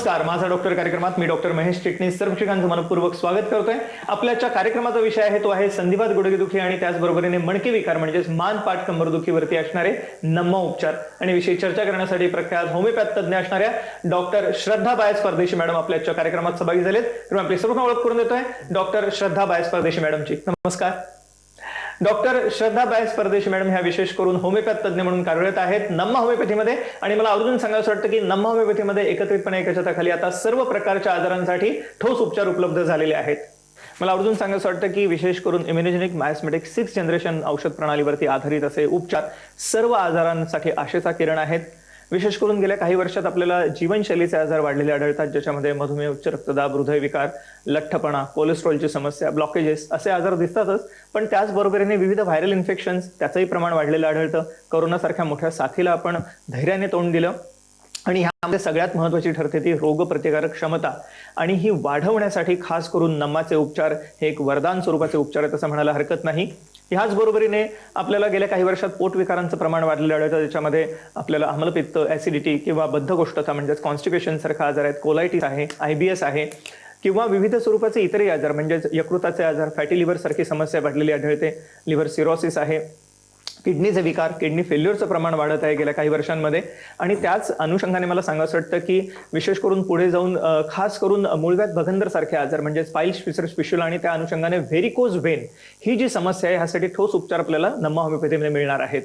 नमस्कार, माझा डॉक्टर कार्यक्रमात मी डॉक्टर महेश चिटणीस सर्व शिक्षकांचं मनपूर्वक स्वागत करतोय। आपल्याच्या कार्यक्रमाचा विषय आहे तो आहे संधिवात गुडघेदुखी आणि त्याचबरोबरीने मणके विकार म्हणजेच मान पाठ कंबरदुखीवरती असणारे नम्मा उपचार आणि विषयी चर्चा करण्यासाठी प्रख्यात होमिओपॅथ तज्ञ असणाऱ्या डॉक्टर श्रद्धा बायस परदेशी मॅडम आपल्याच्या कार्यक्रमात सहभागी झालेत। तर आपली सर्वांना ओळख करून देतोय डॉक्टर श्रद्धा बायस परदेशी मॅडमची। नमस्कार डॉक्टर श्रद्धा बायस परदेशी मॅडम ह्या विशेष करून होमिओपॅथ तज्ञ म्हणून कार्यरत आहेत नम्मा होमिओपॅथीमध्ये। आणि मला आवर्जून सांगायचं वाटतं की नम्मा होमिओपॅथीमध्ये एकत्रितपणे एका छताखाली आता सर्व प्रकारच्या आजारांसाठी ठोस उपचार उपलब्ध झालेले आहेत। मला आवर्जून सांगायचं वाटतं की विशेष करून इम्युनोजेनिक मायोस्मेटिक 6th जनरेशन औषध प्रणालीवरती आधारित असे उपचार सर्व आजारांसाठी आशेचा किरण आहेत। विशेष करून गेल्या काही वर्षात आपल्याला जीवनशैलीचे आजार वाढलेले आढळतात, ज्याच्यामध्ये मधुमेह, उच्च रक्तदाब, हृदयविकार, लठ्ठपणा, कोलेस्ट्रॉलची समस्या, ब्लॉकेजेस असे आजार दिसतातच। पण त्याचबरोबरीने विविध व्हायरल इन्फेक्शन्स त्याचंही प्रमाण वाढलेलं आढळतं। कोरोनासारख्या मोठ्या साथीला आपण धैर्याने तोंड दिलं आणि ह्यामध्ये सगळ्यात महत्त्वाची ठरते ती रोगप्रतिकारक क्षमता आणि ही वाढवण्यासाठी खास करून नम्माचे उपचार हे एक वरदान स्वरूपाचे उपचार आहेत असं म्हणायला हरकत नाही। ह्याच बरोबरीने आपल्याला गेल्या काही वर्षात पोटविकारांचं प्रमाण वाढलेलं आढळतं, ज्याच्यामध्ये आपल्याला आम्लपित्त, ऍसिडिटी किंवा बद्धकोष्ठता म्हणजेच कॉन्स्टिपेशन सारखा आजार आहेत, कोलायटिस आहे, IBS आहे किंवा विविध स्वरूपाचे इतरही आजार म्हणजेच यकृताचे आजार, फॅटी लिव्हर सारखी समस्या वाढलेली आढळते, लिव्हर सिरोसिस आहे, किडनीचे विकार, किडनी फेल्युअरचं प्रमाण वाढत आहे गेल्या काही वर्षांमध्ये। आणि त्याच अनुषंगाने मला सांगायचं वाटतं की विशेष करून पुढे जाऊन खास करून मूळव्याध भगंदर सारखे आजार म्हणजे स्पाइस फिशर्स फिशुला आणि त्या अनुषंगाने व्हेरिकोज वेन ही जी समस्या आहे ह्यासाठी ठोस उपचार आपल्याला नम्मा होमिओपॅथीमध्ये मिळणार आहेत।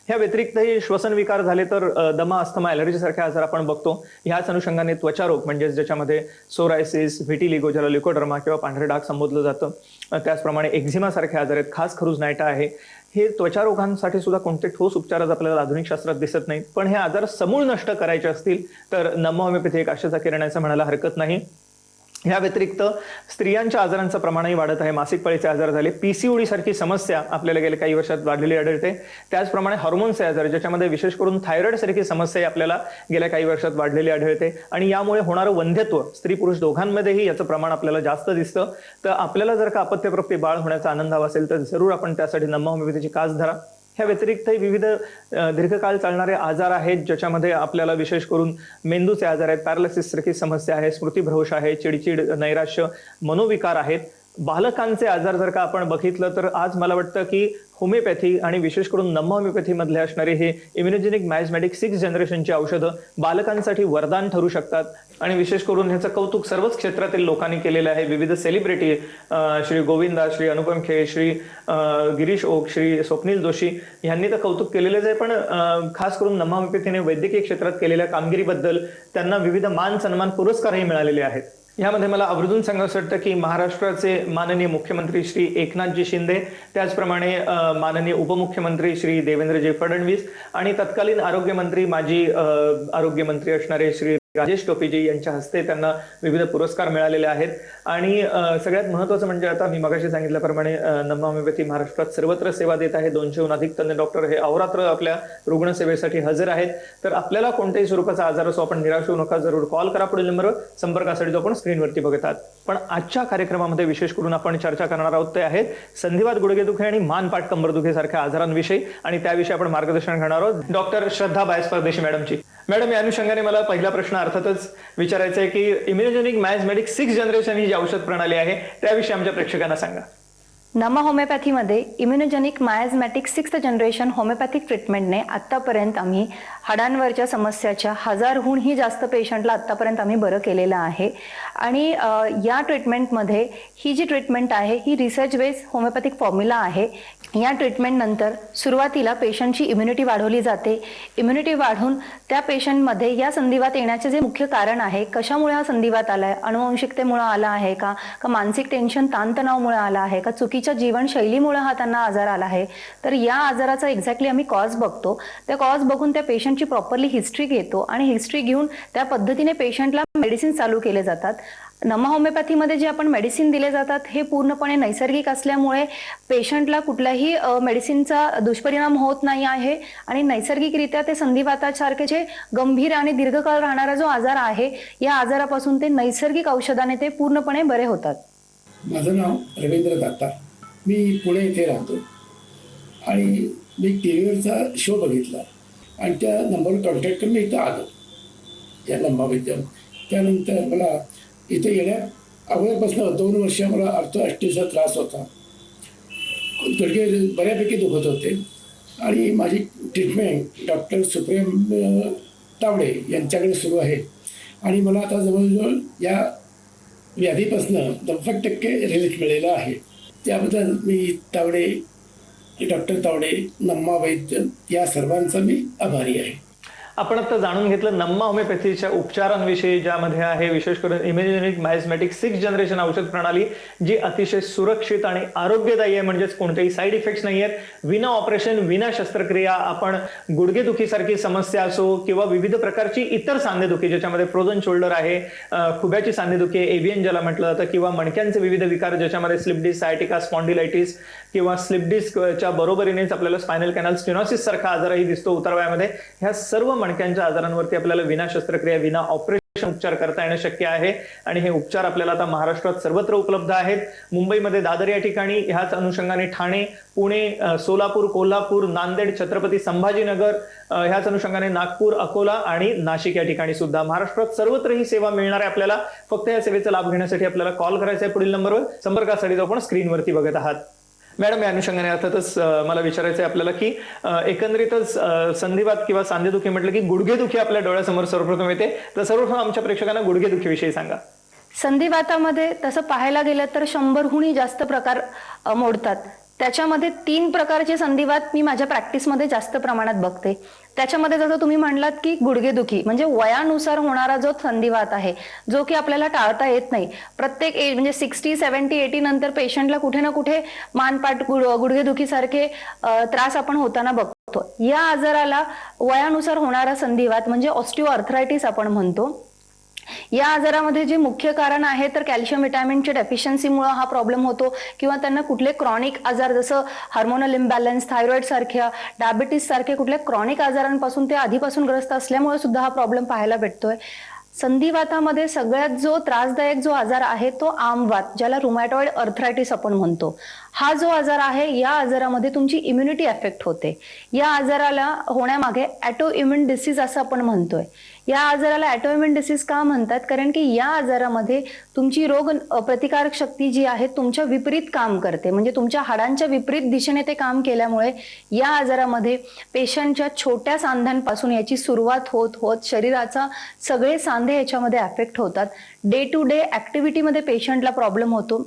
ह्या व्यतिरिक्तही श्वसन विकार झाले तर दमा, अस्थमा, ॲलर्जी सारखे आजार आपण बघतो। ह्याच अनुषंगाने त्वचारोग म्हणजे ज्याच्यामध्ये सोरायसिस, व्हिटिलिगो ज्याला ल्युकोडर्मा किंवा पांढरे डाग संबोधलं जातं, त्याचप्रमाणे एक्झिमा सारखे आजार आहेत, खास खरूज नायटा आहे। हे त्वचा रोगांसाठी सुद्धा कोणते ठोस उपचार आपल्याला आधुनिक शास्त्रात दिसत नाहीत, पण हे आजार समूळ नष्ट करायचे असतील तर नम्मा होमिओपॅथी एक आशेचा किरण आहे असं म्हणायला हरकत नाही। ह्या व्यतिरिक्त स्त्रियांच्या आजारांचं प्रमाणही वाढत आहे। मासिक पाळीचे आजार झाले, PCOD सारखी समस्या आपल्याला गेल्या काही वर्षात वाढलेली आढळते। त्याचप्रमाणे हॉर्मोन्सचे आजार ज्याच्यामध्ये विशेष करून थायरॉइड सारखी समस्या आपल्याला गेल्या काही वर्षात वाढलेली आढळते आणि यामुळे होणारं वंध्यत्व स्त्री पुरुष दोघांमध्येही याचं प्रमाण आपल्याला जास्त दिसतं। तर आपल्याला जर का अपत्यप्राप्ती बाळ होण्याचा आनंद हवा असेल तर जरूर आपण त्यासाठी नम्मा होमिओपॅथीची कास धरा। ह्या व्यतिरिक्तही विविध दीर्घकाळ चालणारे आजार आहेत, ज्याच्यामध्ये आपल्याला विशेष करून मेंदूचे आजार आहेत, पॅरालिसिस सारखी समस्या आहे, स्मृतिभ्रंश आहे, चिडचिड, नैराश्य, मनोविकार आहेत। बालकांचे आजार जर का आपण बघितलं तर आज मला वाटतं की होमिओपॅथी आणि विशेष करून नम्मा होमिओपॅथी मधले असणारे हे इम्युनोजेनिक मायोस्मेटिक 6th जनरेशनची औषधं बालकांसाठी वरदान ठरू शकतात। आणि विशेष करून ह्याचं कौतुक सर्वच क्षेत्रातील लोकांनी केलेलं आहे। विविध सेलिब्रिटी श्री गोविंदा, श्री अनुपम खेर, श्री गिरीश ओक, श्री स्वप्नील जोशी यांनी तर कौतुक केलेलेच आहे, पण खास करून नम्मा होमिओपॅथीने वैद्यकीय क्षेत्रात केलेल्या कामगिरीबद्दल त्यांना विविध मान सन्मान पुरस्कारही मिळालेले आहेत। यामध्ये मला आवर्जून सांगायचं वाटतं की महाराष्ट्राचे माननीय मुख्यमंत्री श्री एकनाथजी शिंदे, त्याचप्रमाणे माननीय उपमुख्यमंत्री श्री देवेंद्रजी फडणवीस आणि तत्कालीन आरोग्यमंत्री, माजी आरोग्यमंत्री असणारे श्री राजेश टोपेजी यांच्या हस्ते त्यांना विविध पुरस्कार मिळालेले आहेत। आणि सगळ्यात महत्त्वाचं म्हणजे आता मी मगाशी सांगितल्याप्रमाणे नम्मा होमिओपॅथी महाराष्ट्रात सर्वत्र सेवा देत आहे। 200हून अधिक तज्ञ डॉक्टर हे अहोरात्र आपल्या रुग्णसेवेसाठी हजर आहेत। तर आपल्याला कोणत्याही स्वरूपाचा आजार असो आपण निराश होऊ नका, जरूर कॉल करा पुढील नंबरवर, संपर्कासाठी जो आपण स्क्रीनवरती बघत आहात। पण आजच्या कार्यक्रमामध्ये विशेष करून आपण चर्चा करणार आहोत ते आहेत संधिवात गुडघेदुखी आणि मानपाठ कंबरदुखी सारख्या आजारांविषयी आणि त्याविषयी आपण मार्गदर्शन करणार आहोत डॉक्टर श्रद्धा बायस परदेशी मॅडमची। मॅडम, या अनुषंगाने मला पहिला प्रश्न अर्थातच विचारायचा आहे की इम्युनोजेनिक मायोस्मेटिक 6th जनरेशन ही जी औषध प्रणाली आहे त्याविषयी आमच्या प्रेक्षकांना सांगा। नम्मा होमिओपॅथीमध्ये इम्युनोजेनिक मायोस्मेटिक 6th जनरेशन होमिओपॅथिक ट्रीटमेंटने आत्तापर्यंत आम्ही हाडांवरच्या समस्याच्या 1000हूनही जास्त पेशंटला आत्तापर्यंत आम्ही बरं केलेलं आहे। आणि या ट्रीटमेंटमध्ये ही जी ट्रीटमेंट आहे ही रिसर्च बेस्ड होमिओपॅथिक फॉर्म्युला आहे। या ट्रीटमेंटनंतर सुरुवातीला पेशंटची इम्युनिटी वाढवली जाते। इम्युनिटी वाढून त्या पेशंटमध्ये या संधिवात येण्याचे जे मुख्य कारण आहे, कशामुळे हा संधिवात आलाय, अनुवंशिकतेमुळे आला आहे का मानसिक टेन्शन, ताणतणावामुळे आला आहे का चुकीच्या जीवनशैलीमुळे हा त्यांना आजार आला आहे, तर या आजाराचा एक्झॅक्टली आम्ही कॉज बघतो। त्या कॉज बघून त्या पेशंटची प्रॉपरली हिस्ट्री घेतो आणि हिस्ट्री घेऊन त्या पद्धतीने पेशंटला मेडिसिन चालू केले जातात। नम्मा होमिओपॅथीमध्ये जे आपण मेडिसिन दिले जातात हे पूर्णपणे नैसर्गिक असल्यामुळे पेशंटला कुठल्याही मेडिसिनचा दुष्परिणाम होत नाही आहे आणि नैसर्गिकरित्या ते संधिवातासारखे जे गंभीर आणि दीर्घकाळ राहणारा जो आजार आहे या आजारापासून ते नैसर्गिक औषधाने ते पूर्णपणे बरे होतात। माझं नाव रवींद्र दत्ता, मी पुणे येथे राहतो आणि मी टीव्हीवरचा शो बघितला आणि त्या नंबरवर कॉन्टॅक्ट करून मी इथं आलो या नम्मा वैद्यम त्यानंतर मला इथे येण्या अगोदरपासून 2 वर्ष मला अर्थअष्टीचा त्रास होता. गुडघे बऱ्यापैकी दुखत होते आणि माझी ट्रीटमेंट डॉक्टर सुप्रेम तावडे यांच्याकडे सुरू आहे आणि मला आता जवळजवळ या व्याधीपासून 90% रिलीफ मिळालेला आहे. त्याबद्दल मी तावडे, डॉक्टर तावडे, नम्मा वैद्य या सर्वांचा मी आभारी आहे. आपण आता जाणून घेतलं नम्मा होमिओपॅथीच्या उपचारांविषयी, ज्यामध्ये आहे विशेष करून इम्युनोजेनिक मायझमॅटिक 6 जनरेशन औषध प्रणाली, जी अतिशय सुरक्षित आणि आरोग्यदायी आहे. म्हणजेच कोणतेही साईड इफेक्ट्स नाही आहेत. विना ऑपरेशन, विना शस्त्रक्रिया आपण गुडघेदुखीसारखी समस्या असो किंवा विविध प्रकारची इतर सांधेदुखी, ज्याच्यामध्ये फ्रोझन शोल्डर आहे, खुब्याची सांधेदुखी, एव्हियन ज्याला म्हटलं जातं, किंवा मणक्यांचे विविध विकार, ज्याच्यामध्ये स्लिप डिस्क, सायटिका, स्पॉन्डिलायटिस किंवा स्लिप डिस्कच्या बरोबरीनेच आपल्याला स्पायनल कॅनल स्टेनोसिस सारखा आजारही दिसतो उतार वयामध्ये. ह्या सर्व मणक्यांच्या आजारांवरती आपल्याला विना शस्त्रक्रिया, विना ऑपरेशन उपचार करता येणं शक्य आहे आणि हे उपचार आपल्याला आता महाराष्ट्रात सर्वत्र उपलब्ध आहेत. मुंबईमध्ये दादर या ठिकाणी, ह्याच अनुषंगाने ठाणे, पुणे, सोलापूर, कोल्हापूर, नांदेड, छत्रपती संभाजीनगर, ह्याच अनुषंगाने नागपूर, अकोला आणि नाशिक या ठिकाणी सुद्धा महाराष्ट्रात सर्वत्र ही सेवा मिळणार आहे आपल्याला. फक्त या सेवेचा लाभ घेण्यासाठी आपल्याला कॉल करायचा आहे पुढील नंबरवर. संपर्कासाठी जो आपण स्क्रीनवरती बघत आहात. मॅडम, या अनुषंगाने अर्थातच मला विचारायचं आहे आपल्याला की एकंदरीतच संधिवात किंवा सांधेदुखी म्हटलं की गुडघेदुखी आपल्या डोळ्यासमोर सर्वप्रथम येते. तर सर्वप्रथम आमच्या प्रेक्षकांना गुडघेदुखीविषयी सांगा. संधिवातामध्ये तसं पाहायला गेलं तर 100हूनही जास्त प्रकार मोडतात. त्याच्यामध्ये 3 प्रकारचे संधिवात मी माझ्या प्रॅक्टिसमध्ये जास्त प्रमाणात बघते. त्याच्यामध्ये जसं तुम्ही म्हणलात की गुडघेदुखी म्हणजे वयानुसार होणारा जो संधिवात आहे, जो की आपल्याला टाळता येत नाही. प्रत्येक एज म्हणजे 60, 70, 80 नंतर पेशंटला कुठे ना कुठे मानपाट, गुडघेदुखीसारखे त्रास आपण होताना बघतो. या आजाराला वयानुसार होणारा संधिवात म्हणजे ऑस्टिओआर्थरायटिस आपण म्हणतो. या आजारामध्ये जे मुख्य कारण आहे तर कॅल्शियम व्हिटॅमिनच्या डेफिशियन्सीमुळे हा प्रॉब्लेम होतो किंवा त्यांना कुठले क्रॉनिक आजार जसं हार्मोनल इम्बॅलन्स, थायरॉइड सारख्या, डायबिटीस सारखे कुठल्या क्रॉनिक आजारांपासून ते आधीपासून ग्रस्त असल्यामुळे सुद्धा हा प्रॉब्लेम पाहायला भेटतोय. संधिवातामध्ये सगळ्यात जो त्रासदायक जो आजार आहे तो आमवात, ज्याला रुमॅटॉइड अर्थरायटिस आपण म्हणतो. हा जो आजार आहे, या आजारामध्ये तुमची इम्युनिटी अफेक्ट होते. या आजाराला होण्यामागे ऑटोइम्युन डिसीज असं आपण म्हणतोय. या आजाराला ऑटोइम्युन डिसीज का म्हणतात? कारण की या आजारामध्ये तुमची रोग प्रतिकारक शक्ती जी आहे तुमच्या विपरीत काम करते. म्हणजे तुमच्या हाडांच्या विपरीत दिशेने ते काम केल्यामुळे या आजारामध्ये पेशंटच्या छोट्या सांध्यांपासून याची सुरुवात होत होत शरीराचा सगळे सांधे याच्यामध्ये अफेक्ट होतात. डे टू डे ऍक्टिव्हिटीमध्ये पेशंटला प्रॉब्लेम होतो.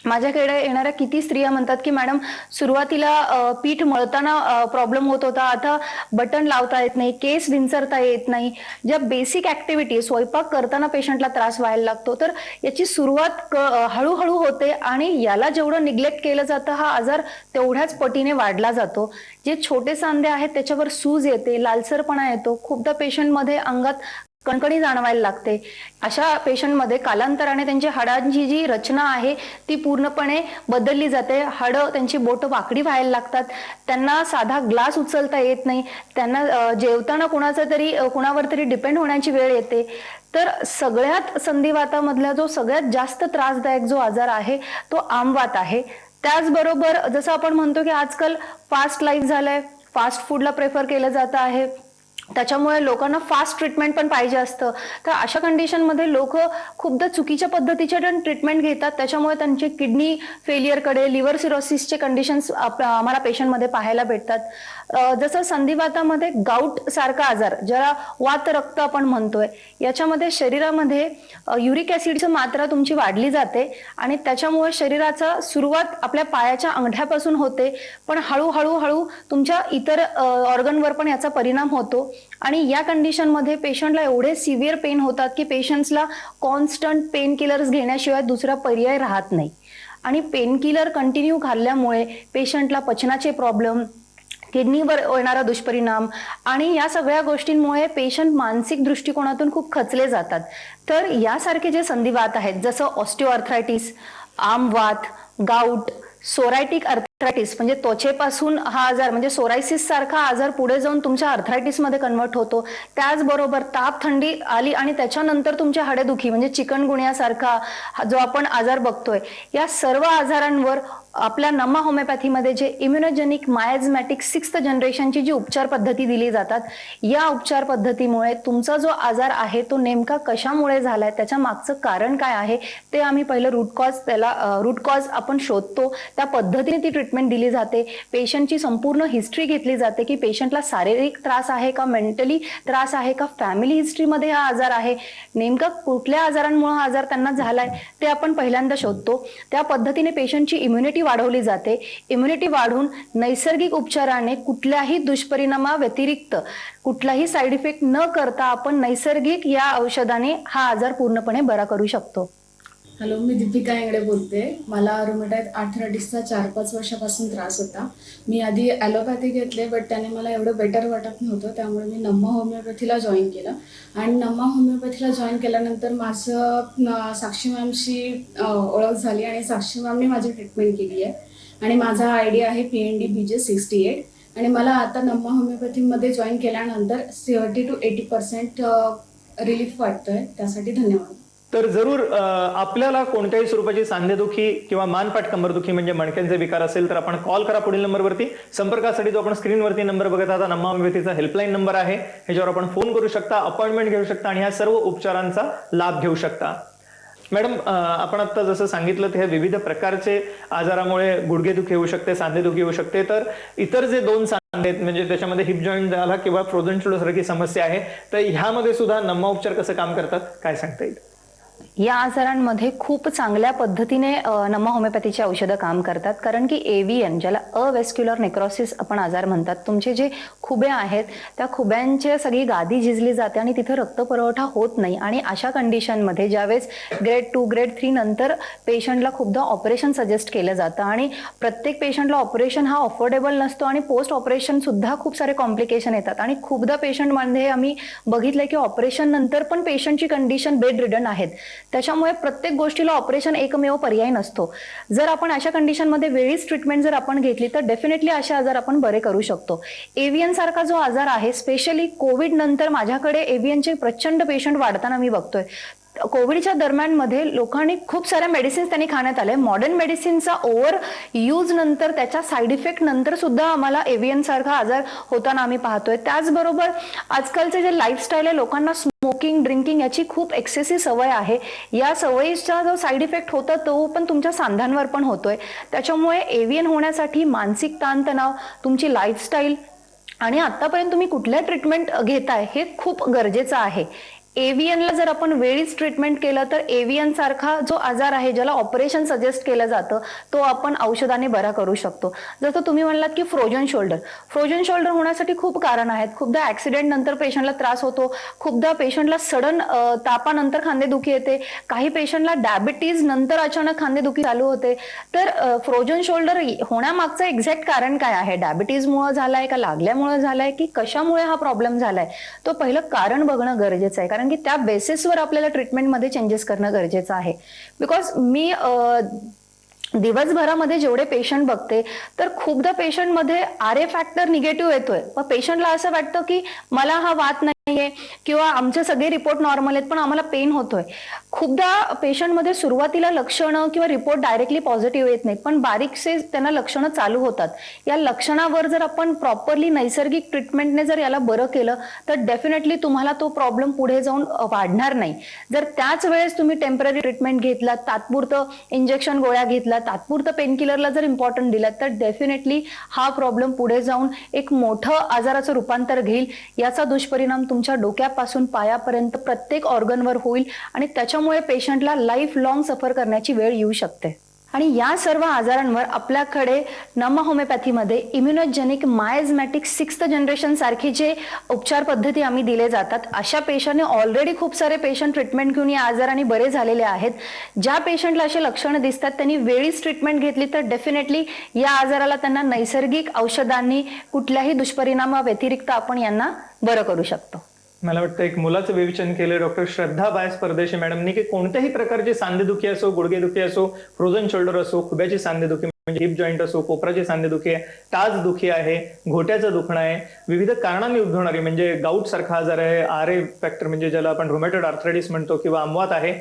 माझ्याकडे येणाऱ्या किती स्त्रिया म्हणतात की मॅडम, सुरुवातीला पीठ मळताना प्रॉब्लेम होत होता, आता बटन लावता येत नाही, केस विंचरता येत नाही. ज्या बेसिक ऍक्टिव्हिटी, स्वयंपाक करताना पेशंटला त्रास व्हायला लागतो. तर याची सुरुवात हळूहळू होते आणि याला जेवढं निग्लेक्ट केलं जातं हा आजार तेवढ्याच पटीने वाढला जातो. जे छोटे सांधे आहेत त्याच्यावर सूज येते, लालसरपणा येतो, खूपदा पेशंटमध्ये अंगात कणकणी जाणवायला लागते. अशा पेशंटमध्ये कालांतराने त्यांची हाडांची जी रचना आहे ती पूर्णपणे बदलली जाते. हाडं, त्यांची बोटं वाकडी व्हायला लागतात. त्यांना साधा ग्लास उचलता येत नाही. त्यांना जेवताना कुणावर तरी डिपेंड होण्याची वेळ येते. तर सगळ्यात संधिवातामधला जो सगळ्यात जास्त त्रासदायक जो आजार आहे तो आमवात आहे. त्याचबरोबर जसं आपण म्हणतो की आजकाल फास्ट लाईफ झालंय, फास्ट फूडला प्रेफर केलं जात आहे. त्याच्यामुळे लोकांना फास्ट ट्रीटमेंट पण पाहिजे असतं. तर अशा कंडिशनमध्ये लोक खूपदा चुकीच्या पद्धतीचे ट्रीटमेंट घेतात. त्याच्यामुळे त्यांचे किडनी फेलियरकडे, लिव्हर सिरोसिसचे कंडिशन्स आम्हाला पेशंटमध्ये पाहायला भेटतात. जसं संधिवातामध्ये गाऊट सारखा आजार, ज्याला वात रक्त आपण म्हणतोय, याच्यामध्ये शरीरामध्ये युरिक ऍसिडची मात्रा तुमची वाढली जाते आणि त्याच्यामुळे शरीराचा सुरुवात आपल्या पायाच्या अंगठ्यापासून होते, पण हळूहळू तुमच्या इतर ऑर्गनवर पण याचा परिणाम होतो. आणि या कंडिशनमध्ये पेशंटला एवढे सिव्हिअर पेन होतात की पेशंट्सला कॉन्स्टंट पेन किलर्स घेण्याशिवाय दुसरा पर्याय राहत नाही. आणि पेन किलर कंटिन्यू खाल्ल्यामुळे पेशंटला पचनाचे प्रॉब्लेम, किडनीवर येणारा दुष्परिणाम आणि या सगळ्या गोष्टींमुळे पेशंट मानसिक दृष्टिकोनातून खूप खचले जातात. तर यासारखे जे संधिवात आहेत, जसं ऑस्टिओआर्थरायटिस, आमवात, गाऊट, सोरायटिक अर्थरायटिस म्हणजे त्वचेपासून हा आजार म्हणजे सोरायसिस सारखा आजार पुढे जाऊन तुमच्या अर्थरायटिस मध्ये कन्वर्ट होतो. त्याचबरोबर ताप, थंडी आली आणि त्याच्यानंतर तुमच्या हाडेदुखी म्हणजे चिकनगुन्या सारखा जो आपण आजार बघतोय, या सर्व आजारांवर आपल्या नमा होमिओपॅथीमध्ये जे इम्युनोजेनिक मायाझमॅटिक 6th जनरेशनची जी उपचार पद्धती दिली जातात, या उपचार पद्धतीमुळे तुमचा जो आजार आहे तो नेमका कशामुळे झालाय, त्याच्या मागचं कारण काय आहे ते आम्ही पहिलं रूट कॉज आपण शोधतो. त्या पद्धतीने ती ट्रीटमेंट दिली जाते. पेशंटची संपूर्ण हिस्ट्री घेतली जाते की पेशंटला शारीरिक त्रास आहे का, मेंटली त्रास आहे का, फॅमिली हिस्ट्रीमध्ये हा आजार आहे, नेमका कुठल्या आजारांमुळे हा आजार त्यांना झालाय ते आपण पहिल्यांदा शोधतो. त्या पद्धतीने पेशंटची इम्युनिटी वाढवली जाते. इम्युनिटी वाढून नैसर्गिक उपचाराने कुठल्याही दुष्परिणामा व्यतिरिक्त कुठलाही साईड इफेक्ट न करता आपण नैसर्गिक या औषधाने हा आजार पूर्णपणे बरा करू शकतो. हॅलो, मी दीपिका इंगडे बोलते. मला रुमेटाईड आर्थरायटिसचा 4-5 वर्षापासून त्रास होता. मी आधी ॲलोपॅथी घेतले, बट त्याने मला एवढं बेटर वाटत नव्हतं. त्यामुळे मी नम्मा होमिओपॅथीला जॉईन केलं आणि नम्मा होमिओपॅथीला जॉईन केल्यानंतर माझं साक्षी मॅमशी ओळख झाली आणि साक्षी मॅमने माझी ट्रीटमेंट केली आहे आणि माझा ID आहे PND BJ 68 आणि मला आता नम्मा होमिओपॅथीमध्ये जॉईन केल्यानंतर 70 to 80% रिलीफ वाटतोय. त्यासाठी धन्यवाद. तर जरूर आपल्याला कोणत्याही स्वरूपाची सांधेदुखी किंवा मानपाट कंबरदुखी म्हणजे मणक्यांचे विकार असेल तर आपण कॉल करा पुढील नंबरवरती. संपर्कासाठी जो आपण स्क्रीनवरती नंबर बघत आहात नम्मा होमिओपॅथीचा हेल्पलाईन नंबर आहे, ह्याच्यावर आपण फोन करू शकता, अपॉइंटमेंट घेऊ शकता आणि ह्या सर्व उपचारांचा लाभ घेऊ शकता. मॅडम, आपण आता जसं सांगितलं ह्या विविध प्रकारचे आजारामुळे गुडघेदुखी होऊ शकते, सांधेदुखी होऊ शकते, तर इतर जे 2 सांधे आहेत म्हणजे त्याच्यामध्ये हिप जॉईंट झाला किंवा फ्रोझन शोल्डर सारखी समस्या आहे, तर ह्यामध्ये सुद्धा नम्मा उपचार कसं काम करतात, काय सांगता येईल? या आजारांमध्ये खूप चांगल्या पद्धतीने नम्मा होमिओपॅथीची औषधं काम करतात. कारण की AVN, ज्याला अवेस्क्युलर नेक्रोसिस आपण आजार म्हणतात, तुमचे जे खुबे आहेत त्या खुब्यांची सगळी गादी झिजली जाते आणि तिथे रक्तपुरवठा होत नाही. आणि अशा कंडिशनमध्ये ज्यावेळेस ग्रेड 2 ग्रेड 3 नंतर पेशंटला खूपदा ऑपरेशन सजेस्ट केलं जातं आणि प्रत्येक पेशंटला ऑपरेशन हा अफोर्डेबल नसतो आणि पोस्ट ऑपरेशन सुद्धा खूप सारे कॉम्प्लिकेशन येतात. आणि खूपदा पेशंटमध्ये आम्ही बघितलंय की ऑपरेशन नंतर पण पेशंटची कंडिशन बेड रिडन आहेत. त्याच्यामुळे प्रत्येक गोष्टीला ऑपरेशन एकमेव पर्याय नसतो. जर आपण अशा कंडिशनमध्ये वेळीच ट्रीटमेंट जर आपण घेतली तर डेफिनेटली असे आजार आपण बरे करू शकतो. AVN सारखा जो आजार आहे, स्पेशली कोविड नंतर माझ्याकडे AVNचे प्रचंड पेशंट वाढताना मी बघतोय. कोविडच्या दरम्यानमध्ये लोकांनी खूप साऱ्या मेडिसिन्स त्यांनी खाण्यात आले. मॉडर्न मेडिसिनचा ओव्हर यूज नंतर त्याच्या साईड इफेक्ट नंतर सुद्धा आम्हाला AVN सारखा आजार होताना आम्ही पाहतोय. त्याचबरोबर आजकालचे जे लाईफस्टाईल आहे, लोकांना स्मोकिंग ड्रिंकिंग याची खूप एक्सेसिव्ह सवय आहे. या सवयीचा जो साईड इफेक्ट होतो तो पण तुमच्या सांध्यांवर पण होतोय. त्याच्यामुळे AVN होण्यासाठी मानसिक ताणतणाव, तुमची लाईफस्टाईल आणि आतापर्यंत तुम्ही कुठल्या ट्रीटमेंट घेताय हे खूप गरजेचं आहे. AVNला जर आपण वेळीच ट्रीटमेंट केलं तर AVN सारखा जो आजार आहे, ज्याला ऑपरेशन सजेस्ट केलं जातं, तो आपण औषधाने बरा करू शकतो. जसं तुम्ही म्हणलात की फ्रोझन शोल्डर होण्यासाठी खूप कारण आहेत. खूपदा ऍक्सिडेंट नंतर पेशंटला त्रास होतो, खूपदा पेशंटला सडन तापानंतर खांदेदुखी येते, काही पेशंटला डायबिटीज नंतर अचानक खांदेदुखी चालू होते. तर फ्रोझन शोल्डर होण्यामागचं एक्झॅक्ट कारण काय आहे? डायबिटीजमुळे झालाय का, लागल्यामुळे झालाय की कशामुळे हा प्रॉब्लेम झालाय, तो पहिलं कारण बघणं गरजेचं आहे. कारण की त्या बेसिसवर आपल्याला ट्रीटमेंटमध्ये चेंजेस करणं गरजेचं आहे. बिकॉज मी दिवसभरामध्ये जेवढे पेशंट बघते तर खूपदा पेशंटमध्ये RA फॅक्टर निगेटिव्ह येतोय. मग पेशंटला असं वाटतं की मला हा वात नाहीये किंवा आमचे सगळे रिपोर्ट नॉर्मल आहेत पण आम्हाला पेन होतोय. खूपदा पेशंटमध्ये सुरुवातीला लक्षणं किंवा रिपोर्ट डायरेक्टली पॉझिटिव्ह येत नाहीत, पण बारीकसे त्यांना लक्षणं चालू होतात. या लक्षणावर जर आपण प्रॉपरली नैसर्गिक ट्रीटमेंटने जर याला बरं केलं तर डेफिनेटली तुम्हाला तो प्रॉब्लेम पुढे जाऊन वाढणार नाही. जर त्याच वेळेस तुम्ही टेम्पररी ट्रीटमेंट घेतलात, तात्पुरतं इंजेक्शन गोळ्या घेतलात, तात्पुरतं पेनकिलरला जर इम्पॉर्टन्ट दिलात तर डेफिनेटली हा प्रॉब्लेम पुढे जाऊन एक मोठं आजाराचं रूपांतर घेईल. याचा दुष्परिणाम तुमच्या डोक्यापासून पायापर्यंत प्रत्येक ऑर्गनवर होईल आणि त्याच्यामुळे पेशंटला लाईफ लॉंग सफर करण्याची वेळ येऊ शकते. आणि या सर्व आजारांवर आपल्याकडे नम्मा होमिओपॅथीमध्ये इम्युनोजेनिक मायाझमॅटिक 6th जनरेशन सारखी जे उपचार पद्धती आम्ही दिले जातात, अशा पेशंटने ऑलरेडी खूप सारे पेशंट ट्रीटमेंट घेऊन या आजाराने बरे झालेले आहेत. ज्या पेशंटला असे लक्षणं दिसतात त्यांनी वेळीच ट्रीटमेंट घेतली तर डेफिनेटली या आजाराला त्यांना नैसर्गिक औषधांनी कुठल्याही दुष्परिणामा व्यतिरिक्त आपण यांना बरं करू शकतो. मला वाटतं एक मुलाचं विवेचन केलं डॉक्टर श्रद्धा बायस परदेशी मॅडमनी की कोणत्याही प्रकारची सांधेदुखी असो, गुडघेदुखी असो, फ्रोझन शोल्डर असो, खुब्याची सांधेदुखी म्हणजे हिप जॉईंट असो, कोपराची सांधेदुखी आहे, टाचदुखी आहे, घोट्याचं दुखणं आहे, विविध कारणांनी उद्भवणारी म्हणजे गाऊट सारखा आजार आहे, RA फॅक्टर म्हणजे ज्याला आपण रुमेटॉइड आर्थरायटिस म्हणतो किंवा अमवात आहे,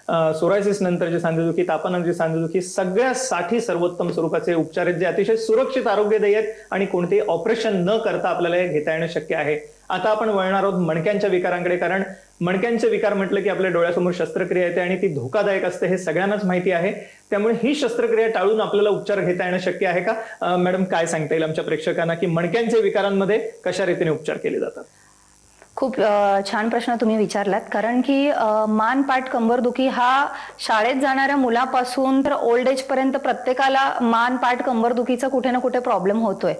सोरायसिस नंतरची सांधेदुखी, तापानंतरची सांधेदुखी सगळ्यासाठी सर्वोत्तम स्वरूपाचे उपचार आहेत, जे अतिशय सुरक्षित आरोग्यदायी आहेत आणि कोणतेही ऑपरेशन न करता आपल्याला हे घेता येणं शक्य आहे. आता आपण वळणार आहोत मणक्यांच्या विकारांकडे, कारण मणक्यांचे विकार म्हटलं की आपल्या डोळ्यासमोर शस्त्रक्रिया येते आणि ती धोकादायक असते हे सगळ्यांनाच माहिती आहे. त्यामुळे ही शस्त्रक्रिया टाळून आपल्याला उपचार घेता येणं शक्य आहे का? मॅडम, काय सांगता येईल आमच्या प्रेक्षकांना की मणक्यांच्या विकारांमध्ये कशा रीतीने उपचार केले जातात? खूप छान प्रश्न तुम्ही विचारलात, कारण की मान पाठ कंबरदुखी हा शाळेत जाणाऱ्या मुलापासून तर ओल्ड एज पर्यंत प्रत्येकाला मान पाठ कंबरदुखीचा कुठे ना कुठे प्रॉब्लेम होतोय.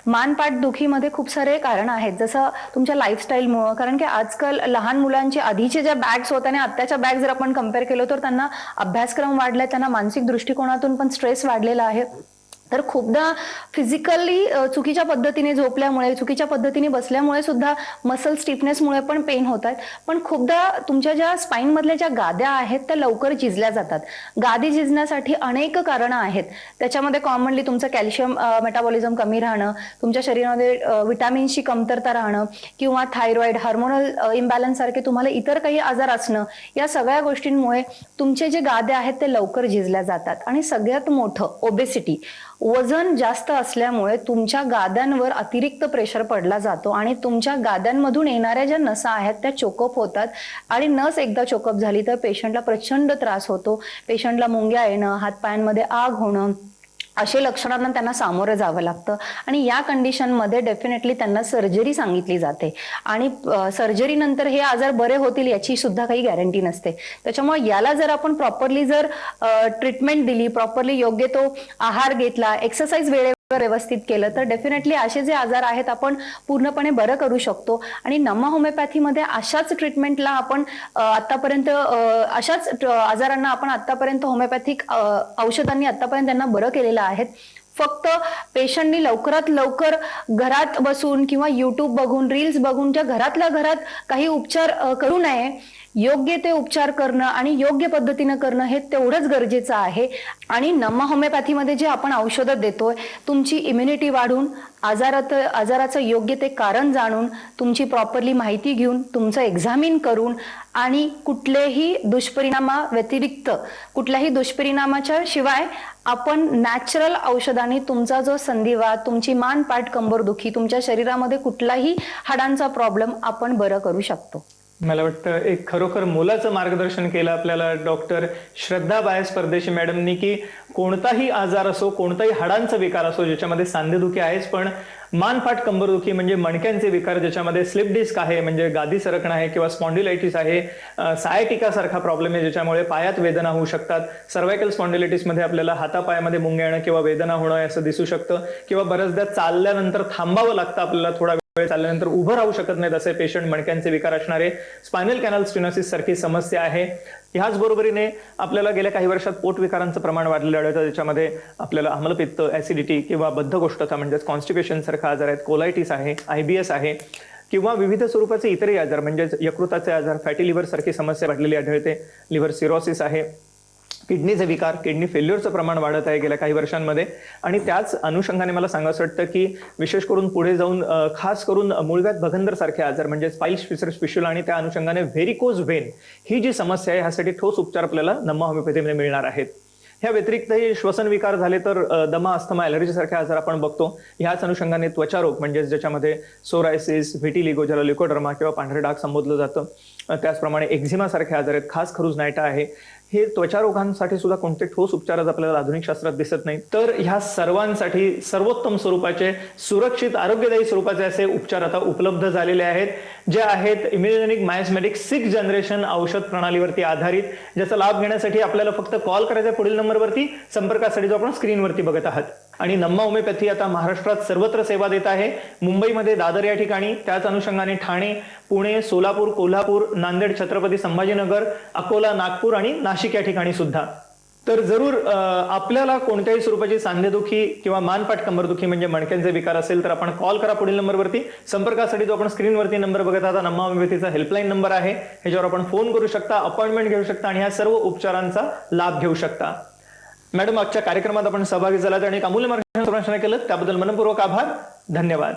मान पाठ दुखीमध्ये खूप सारे कारण आहेत, जसं तुमच्या लाईफस्टाईलमुळं, कारण की आजकाल लहान मुलांची आधीचे ज्या बॅग्स होत्या आणि आत्ताच्या बॅग जर आपण कम्पेअर केलं तर त्यांना अभ्यासक्रम वाढलाय, त्यांना मानसिक दृष्टिकोनातून पण स्ट्रेस वाढलेला आहे. तर खूपदा फिजिकली चुकीच्या पद्धतीने झोपल्यामुळे, चुकीच्या पद्धतीने बसल्यामुळे सुद्धा मसल स्टिफनेसमुळे पण पेन होतात. पण खूपदा तुमच्या ज्या स्पाईन मधल्या ज्या गाद्या आहेत त्या लवकर झिजल्या जातात. गादी झिजण्यासाठी अनेक कारणं आहेत. त्याच्यामध्ये कॉमनली तुमचं कॅल्शियम मेटाबॉलिझम कमी राहणं, तुमच्या शरीरामध्ये विटॅमिन्सची कमतरता राहणं, किंवा थायरॉइड, हार्मोनल इम्बॅलन्स सारखे तुम्हाला इतर काही आजार असणं, या सगळ्या गोष्टींमुळे तुमचे जे गाद्या आहेत ते लवकर झिजल्या जातात. आणि सगळ्यात मोठं ओबेसिटी, वजन जास्त असल्यामुळे तुमच्या गाद्यांवर अतिरिक्त प्रेशर पडला जातो आणि तुमच्या गाद्यांमधून येणाऱ्या ज्या नसा आहेत त्या चोकअप होतात. आणि नस एकदा चोकअप झाली तर पेशंटला प्रचंड त्रास होतो. पेशंटला मुंग्या येणं, हातपायांमध्ये आग होणं, असे लक्षणांना त्यांना सामोरं जावं लागतं. आणि या कंडिशनमध्ये डेफिनेटली त्यांना सर्जरी सांगितली जाते. आणि सर्जरी नंतर हे आजार बरे होतील याची सुद्धा काही गॅरंटी नसते. त्याच्यामुळे याला जर आपण प्रॉपरली जर ट्रीटमेंट दिली, प्रॉपरली योग्य तो आहार घेतला, एक्सरसाइज वेळेवर व्यवस्थित केलं तर डेफिनेटली असे जे आजार आहेत आपण पूर्णपणे बरं करू शकतो. आणि नमा होमिओपॅथीमध्ये अशाच ट्रीटमेंटला आपण आतापर्यंत अशाच आजारांना आपण आतापर्यंत होमिओपॅथिक औषधांनी आतापर्यंत त्यांना बरं केलेलं आहे. फक्त पेशंटनी लवकरात लवकर घरात बसून किंवा युट्यूब बघून, रील्स बघून ज्या घरातल्या घरात काही उपचार करू नये. योग्य ते उपचार करणं आणि योग्य पद्धतीनं करणं हे तेवढंच गरजेचं आहे. आणि नमा होमिओपॅथीमध्ये जे आपण औषधं देतोय, तुमची इम्युनिटी वाढून, आजाराचं योग्य ते कारण जाणून, तुमची प्रॉपरली माहिती घेऊन, तुमचं एक्झामिन करून आणि कुठल्याही दुष्परिणामा व्यतिरिक्त, कुठल्याही दुष्परिणामाच्या शिवाय आपण नॅचरल औषधांनी तुमचा जो संधिवात, तुमची मान पाठ कंबरदुखी, तुमच्या शरीरामध्ये कुठलाही हाडांचा प्रॉब्लेम आपण बरं करू शकतो. मला वाटतं एक खरोखर मोलाचं मार्गदर्शन केलं आपल्याला डॉक्टर श्रद्धा बायस परदेशी मॅडमनी, की कोणताही आजार असो, कोणताही हाडांचा विकार असो ज्याच्यामध्ये सांधेदुखी आहेच, पण मानपाठ कंबरदुखी म्हणजे मणक्यांचे विकार ज्याच्यामध्ये स्लिप डिस्क आहे म्हणजे गादी सरकणं आहे, किंवा स्पॉन्डिलायटिस आहे, सायटिका सारखा प्रॉब्लेम आहे ज्याच्यामुळे पायात वेदना होऊ शकतात. सर्वायकल स्पॉन्डिलायटिस मध्ये आपल्याला हातापायामध्ये मुंग्या येणं किंवा वेदना होणं असं दिसू शकतं, किंवा बऱ्याचदा चालल्यानंतर थांबावं लागतं आपल्याला, थोडा वेळ चालल्यानंतर उभं राहू शकत नाहीत असे पेशंट, मणक्यांचे विकार असणारे. स्पायनल कॅनल स्टेनोसिस सारखी समस्या आहे. ह्याच बरोबरीने आपल्याला गेल्या काही वर्षात पोट विकारांचं प्रमाण वाढलेलं आढळतं, ज्याच्यामध्ये आपल्याला आम्लपित्त, ऍसिडिटी किंवा बद्धकोष्ठता म्हणजेच कॉन्स्टिपेशन सारखा आजार आहेत, कोलायटिस आहे, IBS आहे, किंवा विविध स्वरूपाचे इतरही आजार म्हणजेच यकृताचे आजार, फॅटी लिव्हर सारखी समस्या वाढलेली आढळते. लिव्हर सिरोसिस आहे, किडनीचे विकार, किडनी फेल्युअरचं प्रमाण वाढत आहे गेल्या काही वर्षांमध्ये. आणि त्याच अनुषंगाने मला सांगायचं वाटतं की विशेष करून पुढे जाऊन खास करून मूळव्याध भगंदर सारखे आजार म्हणजे पाईल्स फिशर्स फिशुला आणि त्या अनुषंगाने व्हेरिकोज वेन ही जी समस्या आहे ह्यासाठी ठोस उपचार आपल्याला नमा होमिओपॅथीमध्ये मिळणार आहेत. ह्या व्यतिरिक्तही श्वसन विकार झाले तर दमा, अस्थमा, ॲलर्जी सारखे आजार आपण बघतो. ह्याच अनुषंगाने त्वचारोग म्हणजे ज्याच्यामध्ये सोरायसिस, व्हिटिलिगो ज्याला ल्युकोडर्मा किंवा पांढरे डाग संबोधलं जातं, त्याचप्रमाणे एक्झिमा सारखे आजार आहेत, खास खरूज नायटा आहे. हे त्वचा रोगांसाठी सुद्धा कोणते ठोस उपचार आपल्याला आधुनिक शास्त्रात दिसत नाही. तर ह्या सर्वांसाठी सर्वोत्तम स्वरूपाचे, सुरक्षित आरोग्यदायी स्वरूपाचे असे उपचार आता उपलब्ध झालेले आहेत, जे आहेत इम्युनोजेनिक मायस्मॅटिक 6th जनरेशन औषध प्रणालीवरती आधारित, ज्याचा लाभ घेण्यासाठी आपल्याला फक्त कॉल करायचा पुढील नंबरवरती, संपर्कासाठी जो आपण स्क्रीनवरती बघत आहात. आणि नमा होमिओपॅथी आता महाराष्ट्रात सर्वत्र सेवा देत आहे. मुंबईमध्ये दादर या ठिकाणी, त्याच अनुषंगाने ठाणे, पुणे, सोलापूर, कोल्हापूर, नांदेड, छत्रपती संभाजीनगर, अकोला, नागपूर आणि नाशिक या ठिकाणी सुद्धा. तर जरूर आपल्याला कोणत्याही स्वरूपाची सांधेदुखी किंवा मानपाठ कंबरदुखी म्हणजे मणक्यांचे विकार असेल तर आपण कॉल करा पुढील नंबरवरती. संपर्कासाठी जो आपण स्क्रीनवरती नंबर बघत आहात नमा होमिओपॅथीचा हेल्पलाईन नंबर आहे, ह्याच्यावर आपण फोन करू शकता, अपॉइंटमेंट घेऊ शकता आणि ह्या सर्व उपचारांचा लाभ घेऊ शकता. मॅडम, आजच्या कार्यक्रमात आपण सहभागी झालात आणि अमूल्य मार्गदर्शन केलं त्याबद्दल मनपूर्वक आभार. धन्यवाद.